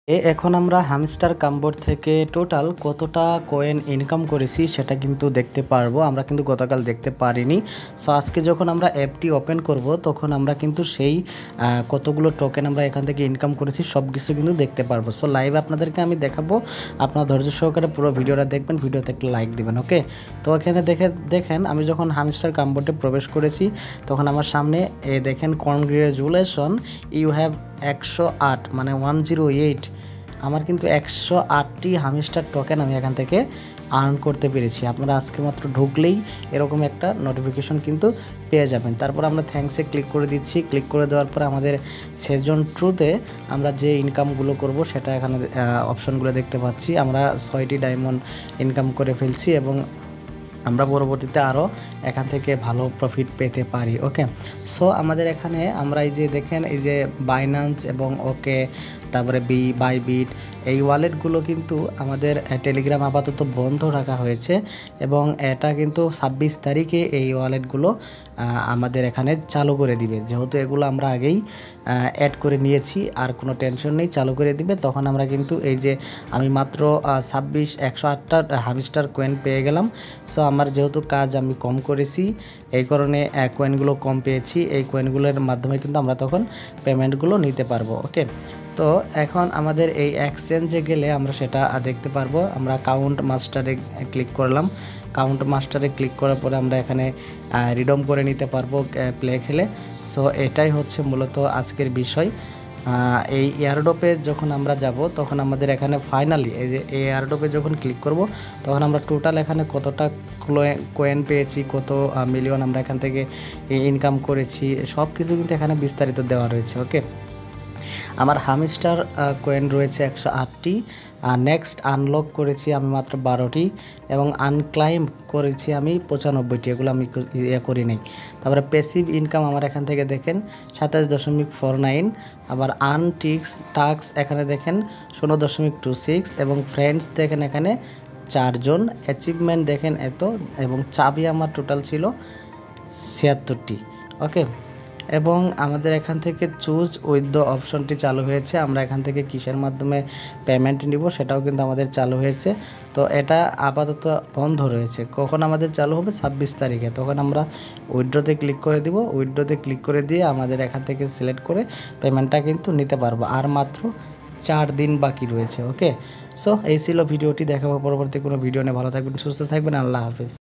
এখন আমরা হামস্টার কাম্বোর্ড থেকে টোটাল কতটা কয়েন ইনকাম করেছি সেটা কিন্তু দেখতে পারবো। আমরা কিন্তু গতকাল দেখতে পারিনি। সো আজকে যখন আমরা অ্যাপটি ওপেন করব তখন আমরা কিন্তু সেই কতগুলো টোকেন আমরা এখান থেকে ইনকাম করেছি সব কিছু কিন্তু দেখতে পারবো। সো লাইভ আপনাদেরকে আমি দেখাবো, আপনারা ধৈর্য সহকারে পুরো ভিডিওটা দেখবেন, ভিডিওতে একটা লাইক দিবেন। ওকে, তো এখানে দেখেন আমি যখন হামস্টার কাম্বোর্ডে প্রবেশ করেছি তখন আমার সামনে দেখেন কনগ্রেচুলেশন ইউ হ্যাভ 108 মানে 108 আমার কিন্তু 108টি হামস্টার টোকেন আমি এখান থেকে আর্ন করতে পেরেছি। আপনারা আজকে মাত্র ঢুকলেই এরকম একটা নোটিফিকেশন কিন্তু পেয়ে যাবেন। তারপর আমরা থ্যাঙ্কসে ক্লিক করে দিচ্ছি। ক্লিক করে দেওয়ার পর আমাদের সেজন ট্রুতে আমরা যে ইনকামগুলো করব সেটা এখানে অপশনগুলো দেখতে পাচ্ছি। আমরা 6টি ডায়মন্ড ইনকাম করে ফেলছি এবং আমরা পরবর্তীতে আরও এখান থেকে ভালো প্রফিট পেতে পারি। ওকে, সো আমাদের এখানে আমরা এই যে দেখেন এই যে বাইন্যান্স এবং ওকে তারপরে বাইবিট এই ওয়ালেটগুলো কিন্তু আমাদের টেলিগ্রাম আপাতত বন্ধ রাখা হয়েছে এবং এটা কিন্তু 26 তারিখে এই ওয়ালেটগুলো আমাদের এখানে চালু করে দিবে। যেহেতু এগুলো আমরা আগেই অ্যাড করে নিয়েছি, আর কোনো টেনশন নেই, চালু করে দিবে। তখন আমরা কিন্তু এই যে আমি মাত্র 108টা হামস্টার কয়েন পেয়ে গেলাম। সো আমার যেহেতু কাজ আমি কম করেছি এই কারণে কয়েনগুলো কম পেয়েছি। এই কয়েনগুলোর মাধ্যমে কিন্তু আমরা তখন পেমেন্টগুলো নিতে পারবো। ওকে, তো এখন আমাদের এই এক্সচেঞ্জে গেলে আমরা সেটা দেখতে পারবো। আমরা কাউন্ট মাস্টারে ক্লিক করলাম। কাউন্ট মাস্টারে ক্লিক করার পরে আমরা এখানে রিডম করে নিতে পারবো প্লে খেলে। সো এটাই হচ্ছে মূলত আজকের বিষয়। এই এয়ারড্রপে যখন আমরা যাব তখন আমাদের এখানে ফাইনালি এই যে এই এয়ারড্রপে যখন ক্লিক করব তখন আমরা টোটাল এখানে কতটা কয়েন পেয়েছি, কত মিলিয়ন আমরা এখান থেকে ইনকাম করেছি সব কিছু কিন্তু এখানে বিস্তারিত দেওয়া রয়েছে। ওকে, আমার হামস্টার কয়েন রয়েছে 108টি, নেক্সট আনলক করেছি আমি মাত্র 12টি এবং আনক্লাইম করেছি আমি 95টি, এগুলো আমি করি নাই। তারপরে প্যাসিভ ইনকাম আমার এখান থেকে দেখেন 27.49, আবার টাক্স এখানে দেখেন 16.26 এবং ফ্রেন্ডস দেখেন এখানে 4 জন, অ্যাচিভমেন্ট দেখেন এত, এবং চাবি আমার টোটাল ছিল 76টি। ওকে, এবং আমাদের এখান থেকে চুজ উইথ দ্য অপশনটি চালু হয়েছে। আমরা এখান থেকে কিসের মাধ্যমে পেমেন্ট নিব সেটাও কিন্তু আমাদের চালু হয়েছে। তো এটা আপাতত বন্ধ রয়েছে। কখন আমাদের চালু হবে? 26 তারিখে। তখন আমরা উইথড্রতে ক্লিক করে দিব। উইথড্রতে ক্লিক করে দিয়ে আমাদের এখান থেকে সিলেক্ট করে পেমেন্টটা কিন্তু নিতে পারবো। আর মাত্র 4 দিন বাকি রয়েছে। ওকে, সো এই ছিল ভিডিওটি। দেখাবো পরবর্তী কোনো ভিডিও নিয়ে। ভালো থাকবেন, সুস্থ থাকবেন, আল্লাহ হাফেজ।